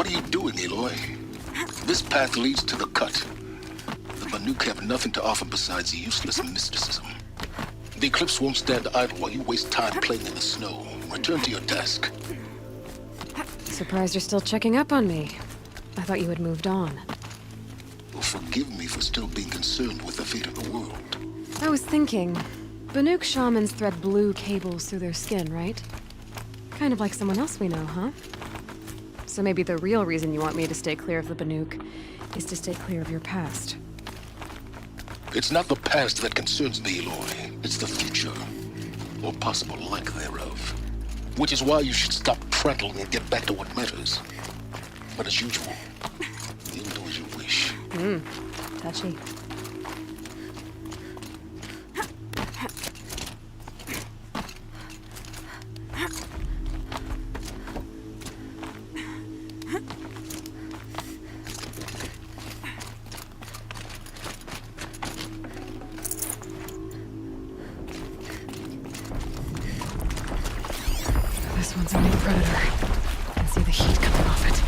What are you doing, Aloy? This path leads to the cut. The Banuk have nothing to offer besides useless mysticism. The Eclipse won't stand idle while you waste time playing in the snow. Return to your desk. Surprised you're still checking up on me. I thought you had moved on. Well, forgive me for still being concerned with the fate of the world. I was thinking, Banuk shamans thread blue cables through their skin, right? Kind of like someone else we know, huh? So maybe the real reason you want me to stay clear of the Banuk is to stay clear of your past. It's not the past that concerns me, Aloy. It's the future, or possible lack thereof. Which is why you should stop prattling and get back to what matters. But as usual, you'll do as you wish. Touchy. This one's a new predator. I can see the heat coming off it.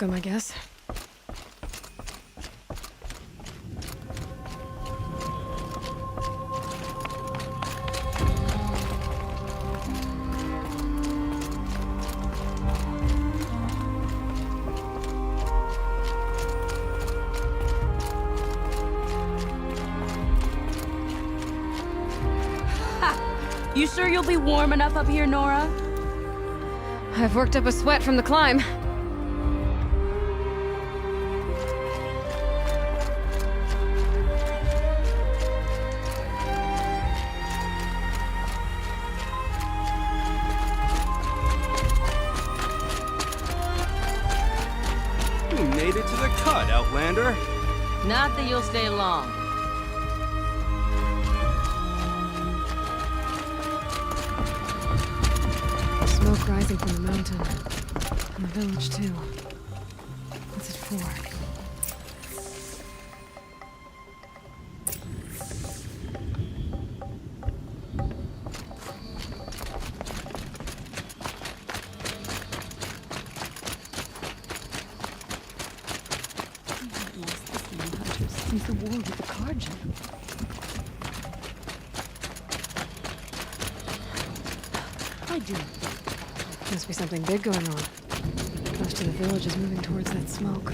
welcome, I guess. You sure you'll be warm enough up here, Nora? I've worked up a sweat from the climb. You made it to the cut, Outlander. Not that you'll stay long. Smoke rising from the mountain. And the village, too. What's it for? Lost the same hunters since the war with the Carja. I do. Must be something big going on. Most of the village is moving towards that smoke.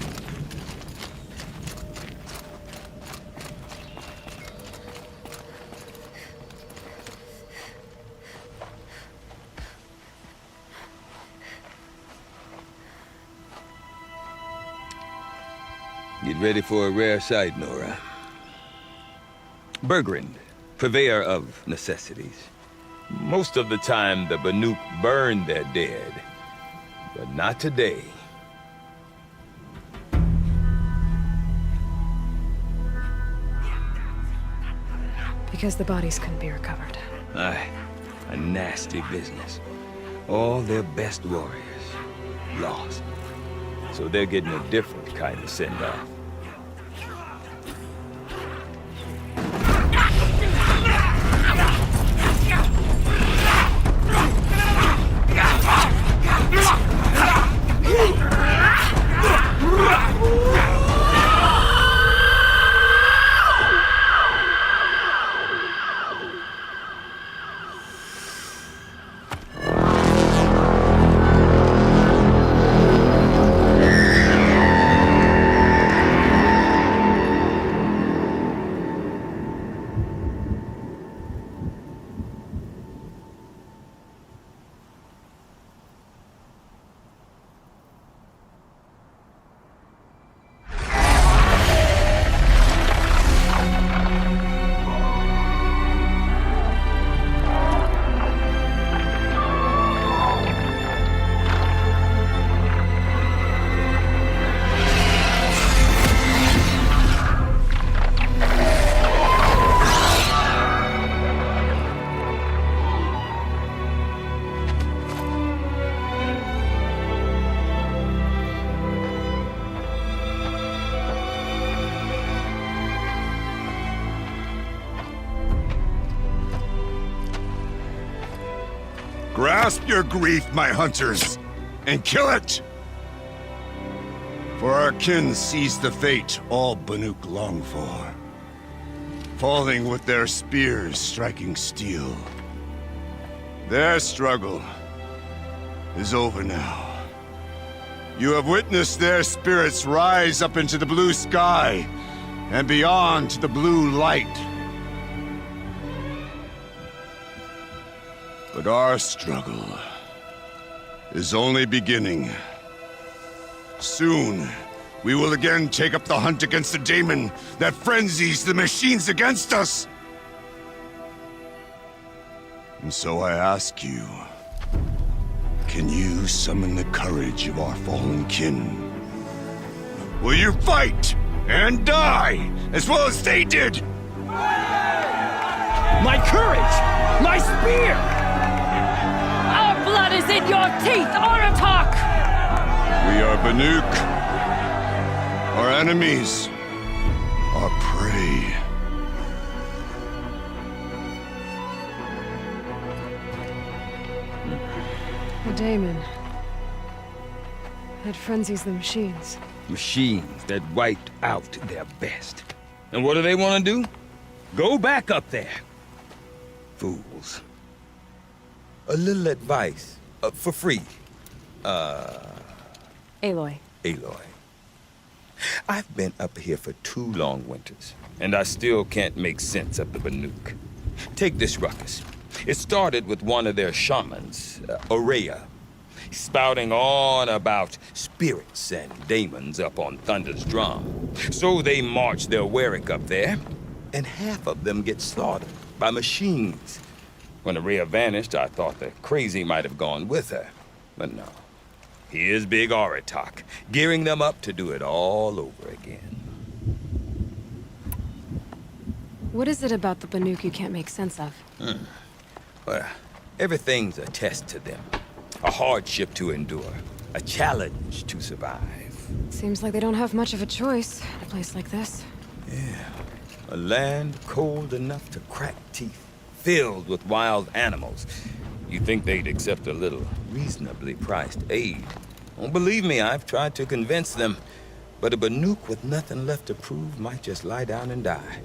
Get ready for a rare sight, Nora. Bergrand, purveyor of necessities. Most of the time, the Banuk burn their dead. But not today. Because the bodies couldn't be recovered. Aye, a nasty business. All their best warriors lost. So they're getting a different kind of send-off. Grasp your grief, my hunters, and kill it! For our kin sees the fate all Banuk long for. Falling with their spears striking steel. Their struggle is over now. You have witnessed their spirits rise up into the blue sky and beyond to the blue light. But our struggle is only beginning. Soon, we will again take up the hunt against the daemon that frenzies the machines against us. And so I ask you, can you summon the courage of our fallen kin? Will you fight and die as well as they did? My courage! My spear! Our blood is in your teeth, Aratak! We are Banuk. Our enemies are prey. The daemon. That frenzies the machines. Machines that wiped out their best. And what do they want to do? Go back up there. Fools. A little advice, for free. Aloy. Aloy. I've been up here for 2 long winters, and I still can't make sense of the Banuk. Take this ruckus. It started with one of their shamans, Aurea, spouting on about spirits and daemons up on Thunder's drum. So they march their Warwick up there, and half of them get slaughtered by machines. When Aurea vanished, I thought the crazy might have gone with her, but no. Here's Big Aratak, gearing them up to do it all over again. What is it about the Banuk you can't make sense of? Well, everything's a test to them. A hardship to endure. A challenge to survive. Seems like they don't have much of a choice in a place like this. Yeah. A land cold enough to crack teeth. Filled with wild animals. You'd think they'd accept a little reasonably priced aid. Don't believe me, I've tried to convince them. But a Banuk with nothing left to prove might just lie down and die.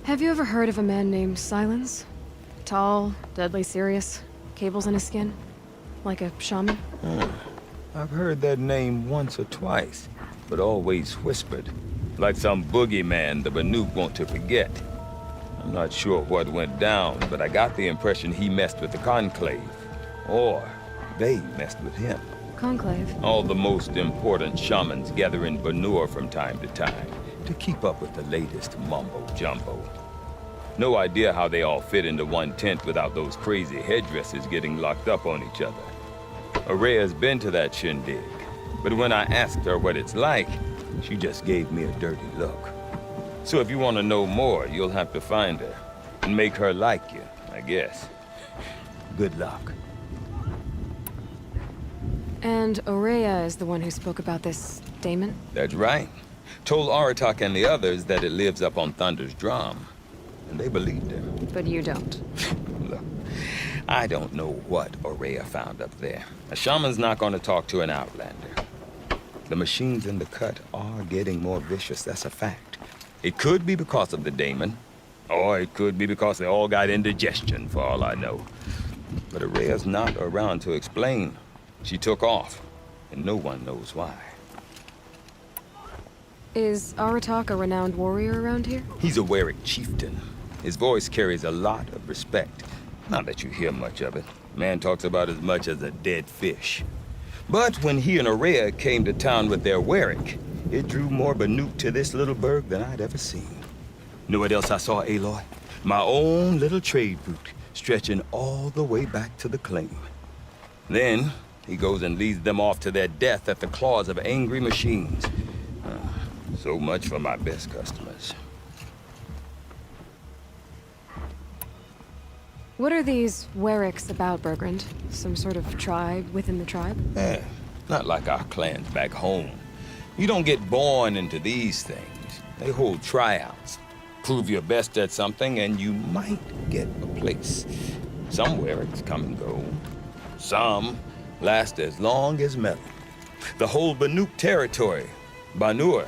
Have you ever heard of a man named Silence? Tall, deadly serious, cables in his skin? Like a shaman? I've heard that name once or twice, but always whispered. Like some boogeyman the Banuk want to forget. I'm not sure what went down, but I got the impression he messed with the Conclave. Or they messed with him. Conclave? All the most important shamans gather in Banur from time to time to keep up with the latest mumbo-jumbo. No idea how they all fit into one tent without those crazy headdresses getting locked up on each other. Aurea's been to that shindig, but when I asked her what it's like, she just gave me a dirty look. So if you want to know more, you'll have to find her and make her like you, I guess. Good luck. And Aurea is the one who spoke about this daemon? That's right. Told Aratak and the others that it lives up on Thunder's drum. And they believed him. But you don't. Look, I don't know what Aurea found up there. A shaman's not going to talk to an outlander. The machines in the cut are getting more vicious, that's a fact. It could be because of the daemon, or it could be because they all got indigestion, for all I know. But Aurea's not around to explain. She took off, and no one knows why. Is Aratak a renowned warrior around here? He's a Warwick chieftain. His voice carries a lot of respect. Not that you hear much of it. Man talks about as much as a dead fish. But when he and Aurea came to town with their Warwick, it drew more Banuk to this little burg than I'd ever seen. Know what else I saw, Aloy? My own little trade route, stretching all the way back to the claim. Then, he goes and leads them off to their death at the claws of angry machines. So much for my best customers. What are these Warwicks about, Bergrand? Some sort of tribe within the tribe? Not like our clans back home. You don't get born into these things. They hold tryouts. Prove your best at something and you might get a place. Some Warwicks come and go. Some last as long as metal. The whole Banuk territory, Banur,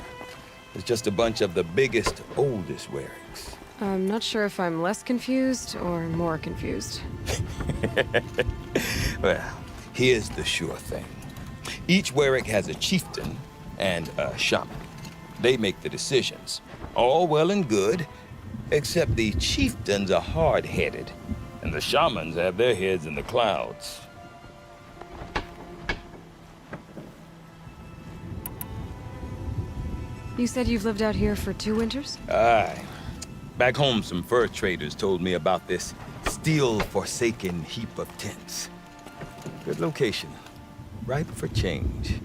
is just a bunch of the biggest, oldest Warwicks. I'm not sure if I'm less confused or more confused. Well, here's the sure thing. Each Warwick has a chieftain and a shaman. They make the decisions. All well and good, except the chieftains are hard-headed, and the shamans have their heads in the clouds. You said you've lived out here for 2 winters? Aye. Back home, some fur traders told me about this still-forsaken heap of tents. Good location. Ripe for change.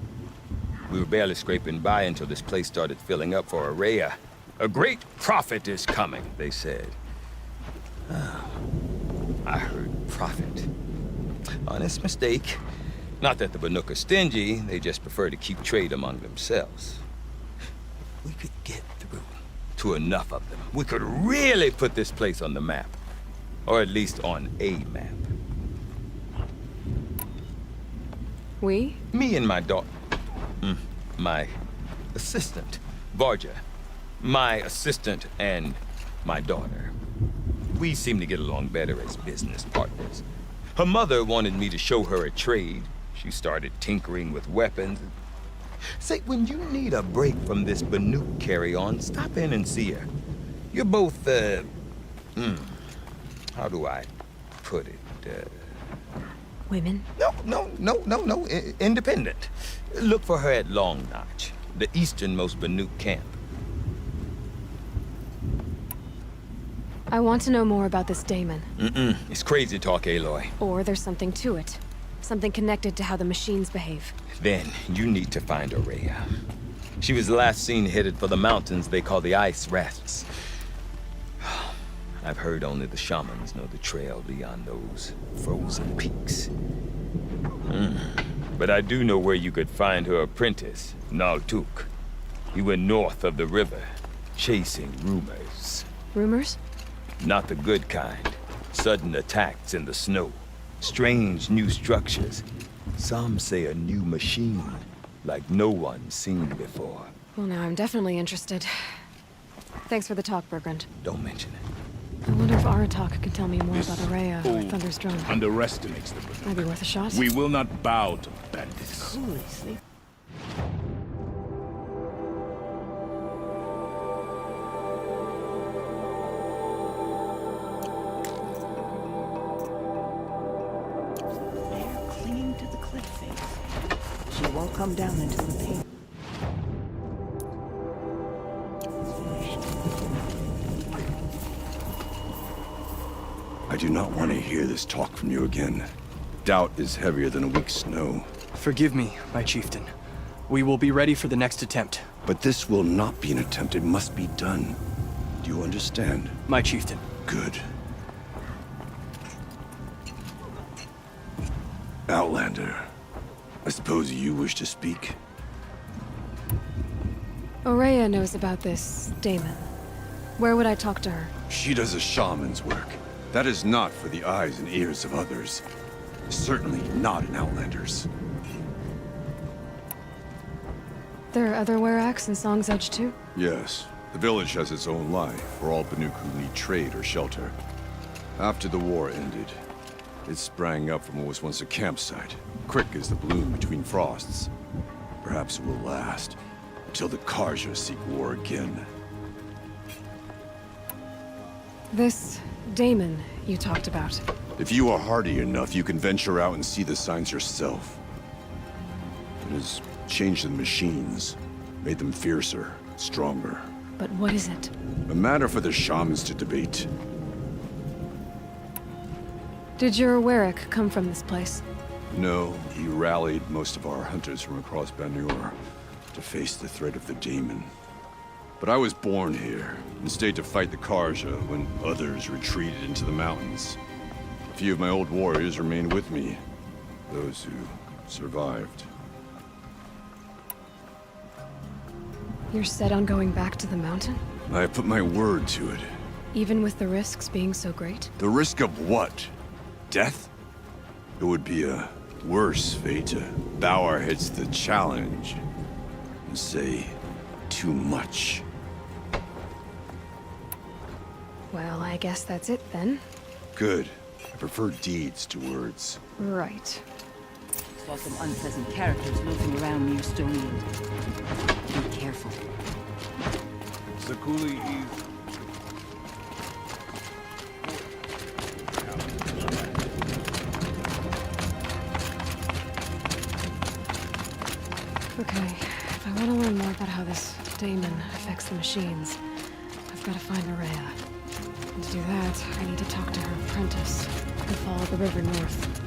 We were barely scraping by until this place started filling up for Aurea. A great prophet is coming, they said. I heard prophet. Honest mistake. Not that the Banuk are stingy, they just prefer to keep trade among themselves. We could get through to enough of them. We could really put this place on the map. Or at least on a map. We? Me and my daughter. My assistant, Varja. My assistant and my daughter. We seem to get along better as business partners. Her mother wanted me to show her a trade. She started tinkering with weapons. Say, when you need a break from this Banuk carry-on, stop in and see her. You're both, how do I put it? Women? No, independent. Look for her at Long Notch, the easternmost Banuk camp. I want to know more about this Damon. It's crazy talk, Aloy. Or there's something to it. Something connected to how the machines behave. Then you need to find Aurea. She was last seen headed for the mountains they call the Ice Rests. I've heard only the shamans know the trail beyond those frozen peaks. But I do know where you could find her apprentice, Naltuk. He went north of the river, chasing rumors. Rumors? Not the good kind. Sudden attacks in the snow. Strange new structures. Some say a new machine, like no one's seen before. Well, now I'm definitely interested. Thanks for the talk, Bergrand. Don't mention it. I wonder if Aratak can tell me more This about Aurea or fool Thunder's Drum. underestimates the Banuk. Might be worth a shot. We will not bow to bandits. Holy sleep. They're clinging to the cliff face. She won't come down until the pain is finished. I do not want to hear this talk from you again. Doubt is heavier than a week's snow. Forgive me, my chieftain. We will be ready for the next attempt. But this will not be an attempt. It must be done. Do you understand? My chieftain. Good. Outlander, I suppose you wish to speak? Aurea knows about this Damon. Where would I talk to her? She does a shaman's work. That is not for the eyes and ears of others. Certainly not an Outlander's. There are other Weraks in Song's Edge too? Yes. The village has its own life for all Banuk who need trade or shelter. After the war ended, it sprang up from what was once a campsite, quick as the bloom between frosts. Perhaps it will last until the Karja seek war again. This Damon you talked about. If you are hardy enough, you can venture out and see the signs yourself. It has changed the machines, made them fiercer, stronger. But what is it? A matter for the shamans to debate. Did your Werak come from this place? No, he rallied most of our hunters from across Banur to face the threat of the Daemon. But I was born here, and stayed to fight the Karja when others retreated into the mountains. A few of my old warriors remained with me, those who survived. You're set on going back to the mountain? I have put my word to it. Even with the risks being so great? The risk of what? Death? It would be a worse fate to bow our heads to the challenge and say too much. Well, I guess that's it then. Good. I prefer deeds to words. Right. Saw some unpleasant characters moving around near Stony End. Be careful. Zakuli is... Okay, if I want to learn more about how this Damon affects the machines, I've got to find Aurea. And to do that, I need to talk to her apprentice and follow the river north.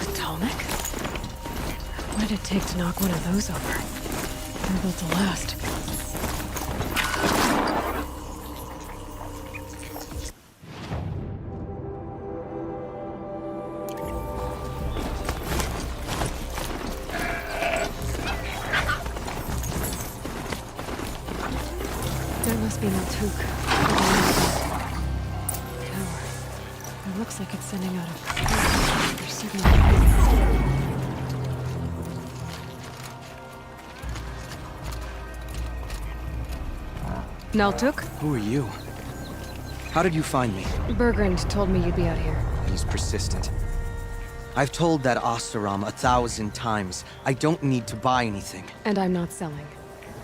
Atomic? What did it take to knock one of those over? They're built to last. There must be no Took. Tower. It looks like it's sending out a signal. Naltuk? Who are you? How did you find me? Bergrand told me you'd be out here. He's persistent. I've told that Oseram 1,000 times. I don't need to buy anything. And I'm not selling.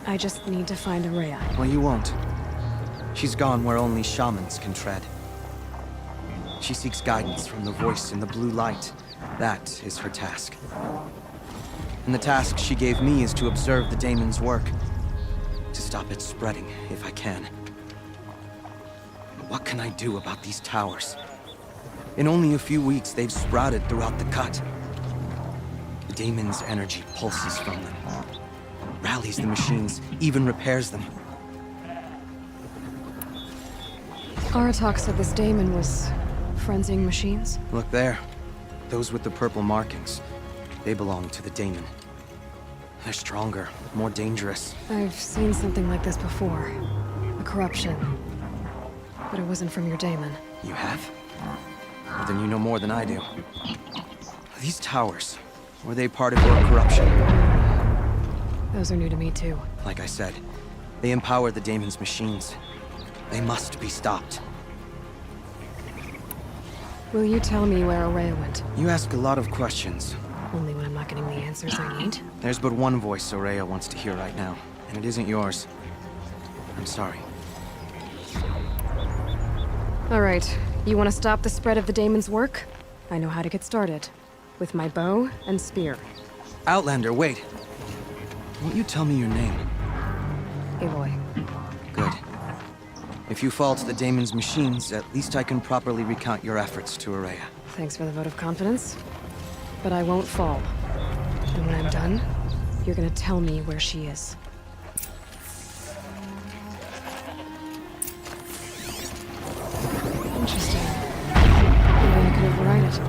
I just need to find Araya. Well, you won't. She's gone where only shamans can tread. She seeks guidance from the voice in the blue light. That is her task. And the task she gave me is to observe the daemon's work. To stop it spreading, if I can. What can I do about these towers? In only a few weeks, they've sprouted throughout the cut. The daemon's energy pulses from them. Rallies the machines, even repairs them. Aratak said this daemon was frenzying machines. Look there. Those with the purple markings. They belong to the daemon. They're stronger, more dangerous. I've seen something like this before. A corruption. But it wasn't from your daemon. You have? Well, then you know more than I do. These towers, were they part of your corruption? Those are new to me too. Like I said, they empower the daemon's machines. They must be stopped. Will you tell me where Araya went? You ask a lot of questions. Only when I'm not getting the answers I need. There's but one voice Araya wants to hear right now, and it isn't yours. I'm sorry. All right, you want to stop the spread of the daemon's work? I know how to get started. With my bow and spear. Outlander, wait. Won't you tell me your name? Aloy. Good. If you fall to the daemon's machines, at least I can properly recount your efforts to Araya. Thanks for the vote of confidence. But I won't fall. And when I'm done, you're gonna tell me where she is. Interesting. Maybe I could override it.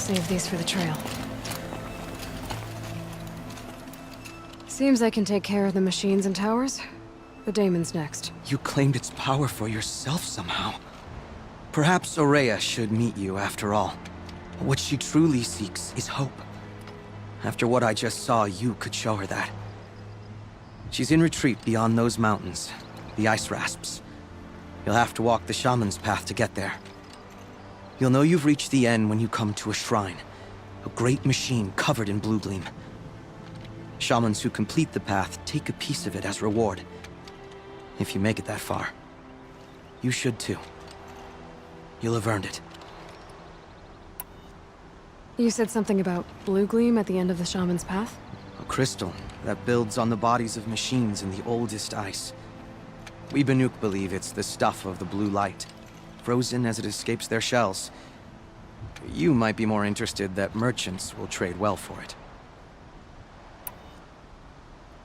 save these for the trail. Seems I can take care of the machines and towers. The daemon's next. You claimed its power for yourself somehow. Perhaps Aurea should meet you after all. What she truly seeks is hope. After what I just saw, you could show her that. She's in retreat beyond those mountains, the ice rasps. You'll have to walk the shaman's path to get there. You'll know you've reached the end when you come to a shrine, a great machine covered in blue gleam. Shamans who complete the path take a piece of it as reward. If you make it that far, you should too. You'll have earned it. You said something about blue gleam at the end of the shaman's path? A crystal that builds on the bodies of machines in the oldest ice. We Banuk believe it's the stuff of the blue light, frozen as it escapes their shells. You might be more interested that merchants will trade well for it.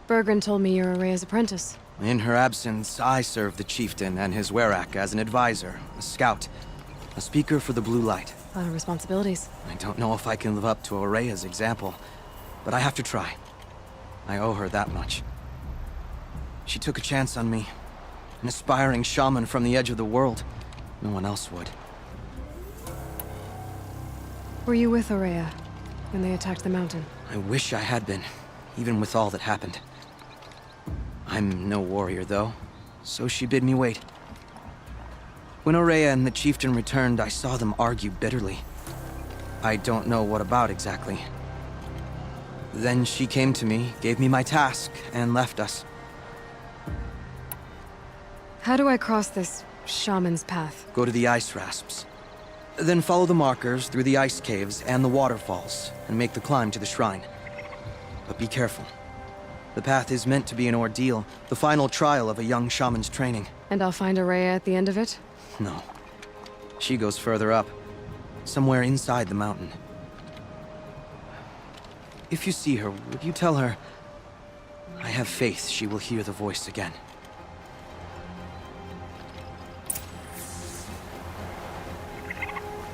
Bergren told me you're Aurea's apprentice. In her absence, I serve the chieftain and his werak as an advisor, a scout, a speaker for the blue light. A lot of responsibilities. I don't know if I can live up to Aurea's example, but I have to try. I owe her that much. She took a chance on me. An aspiring shaman from the edge of the world. No one else would. Were you with Aurea when they attacked the mountain? I wish I had been, even with all that happened. I'm no warrior, though, so she bid me wait. When Aurea and the chieftain returned, I saw them argue bitterly. I don't know what about exactly. Then she came to me, gave me my task, and left us. How do I cross this shaman's path? Go to the ice rasps. Then follow the markers through the ice caves and the waterfalls, and make the climb to the shrine. But be careful. The path is meant to be an ordeal, the final trial of a young shaman's training. And I'll find Aurea at the end of it? No. She goes further up, somewhere inside the mountain. If you see her, would you tell her, I have faith she will hear the voice again.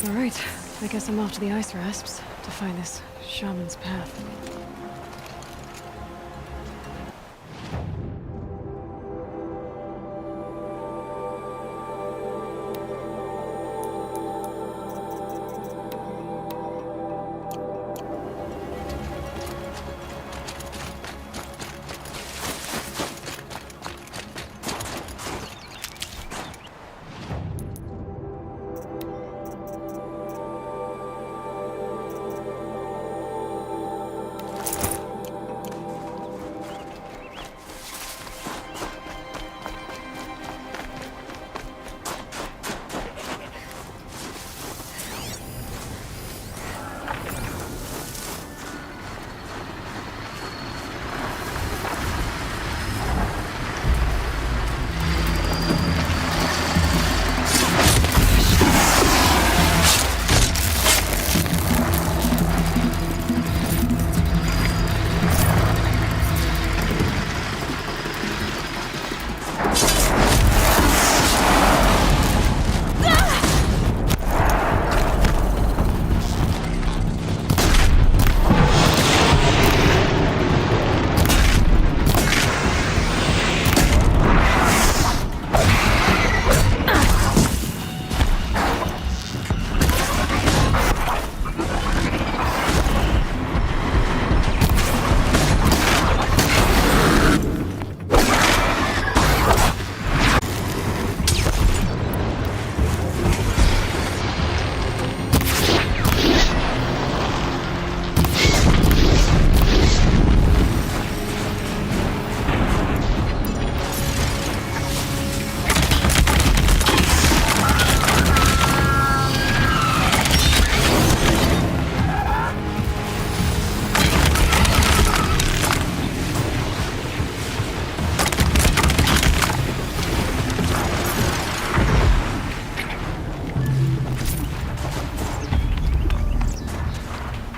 All right, I guess I'm off to the ice rasps to find this shaman's path.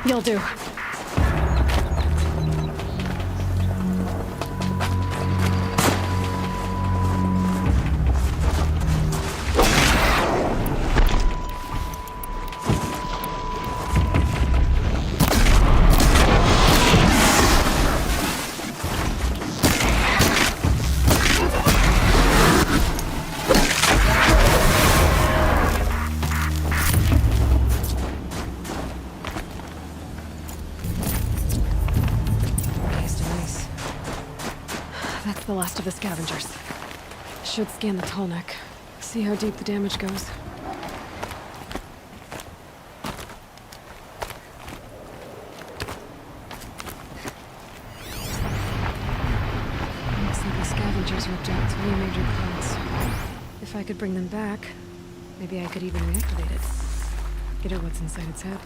You'll do. last of the scavengers. Should scan the tall neck. See how deep the damage goes. Looks like the scavengers ripped out 3 major pods. If I could bring them back, maybe I could even reactivate it. Get at what's inside its head.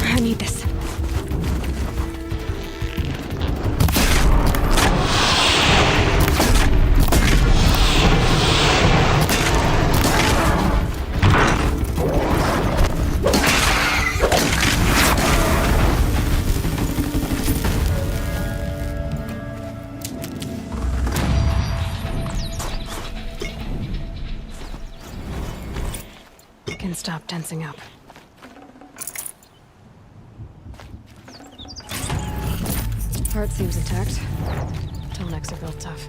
I need this. Can stop tensing up. Heart seems intact. Tall necks are built tough.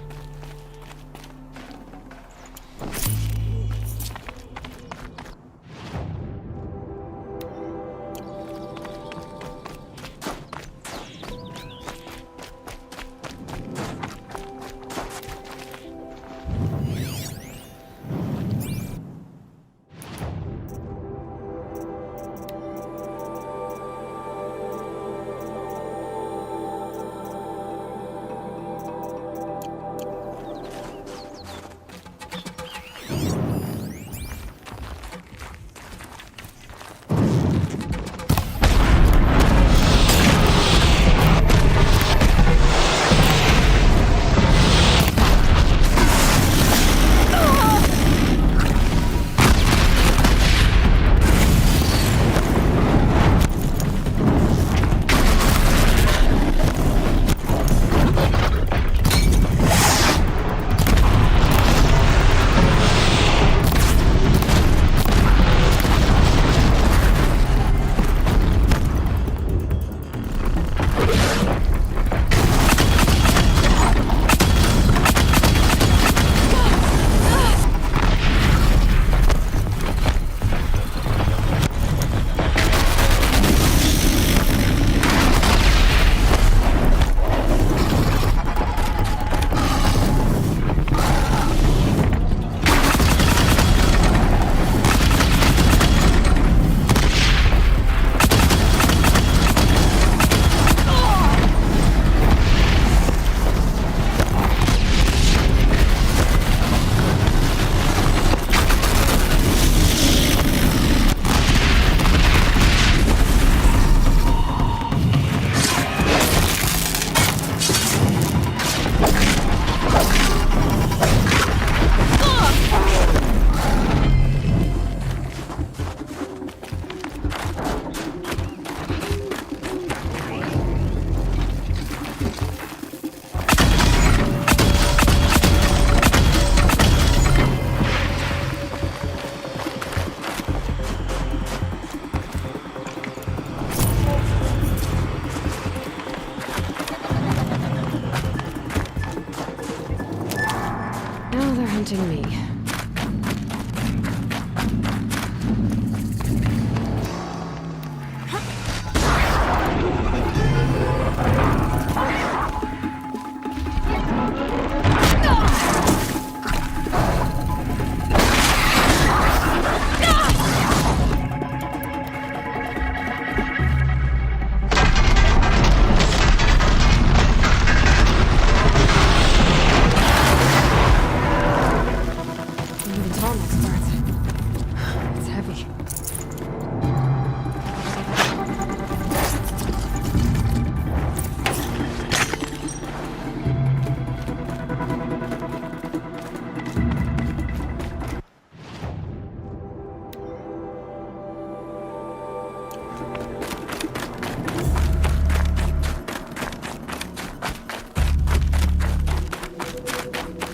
haunting me.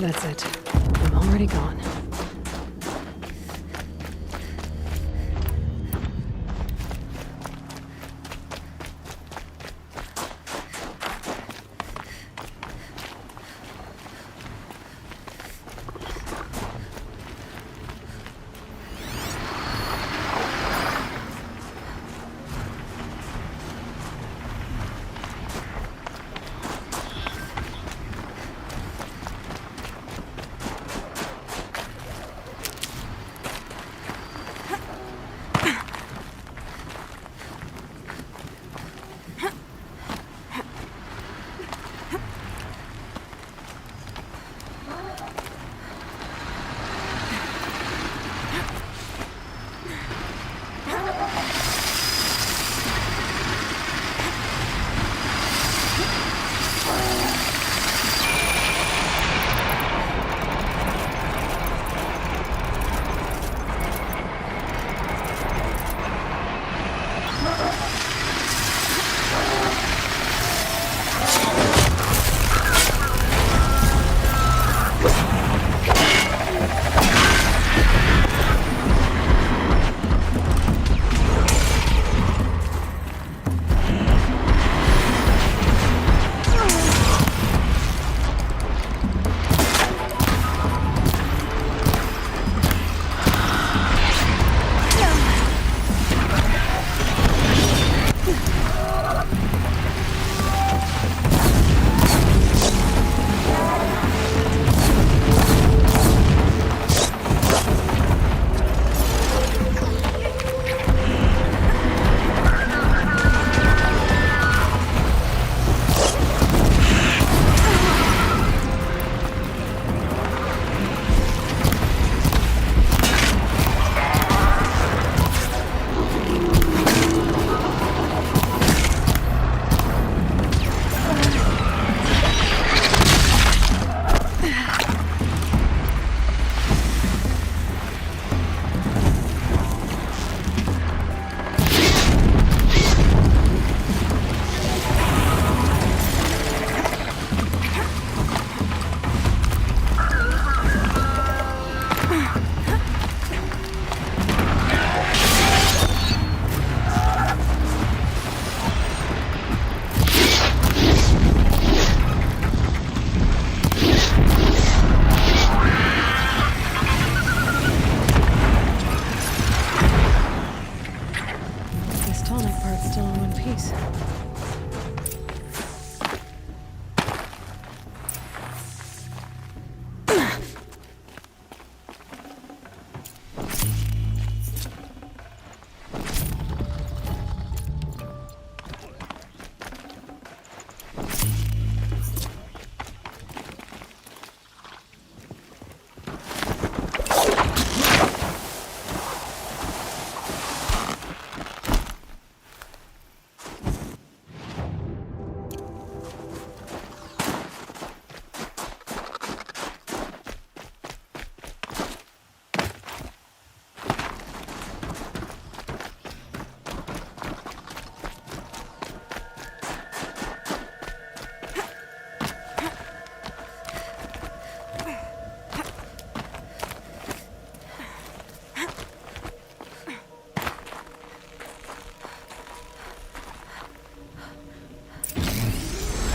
That's it. I'm already gone.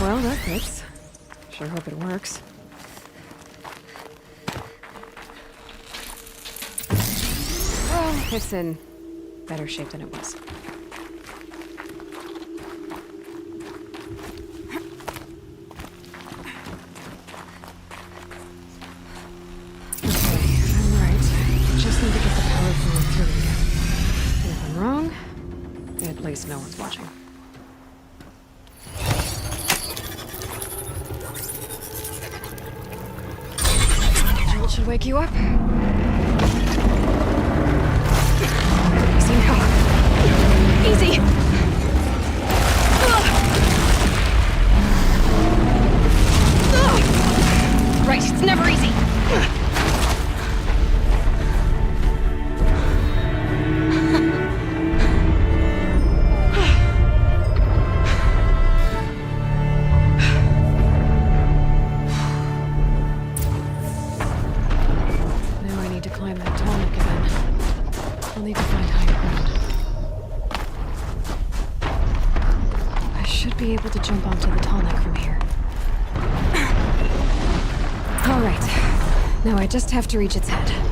Well, that fits. Sure hope it works. It's in better shape than it was. Okay, I'm right. Just need to get the power flowing through again. And if I'm wrong, at least no one's watching. Jolt should wake you up. Easy now. Easy! Right, it's never easy. Now I need to climb that tonic again. I'll need to find higher ground. I should be able to jump onto the tonic from here. All right. Now I just have to reach its head.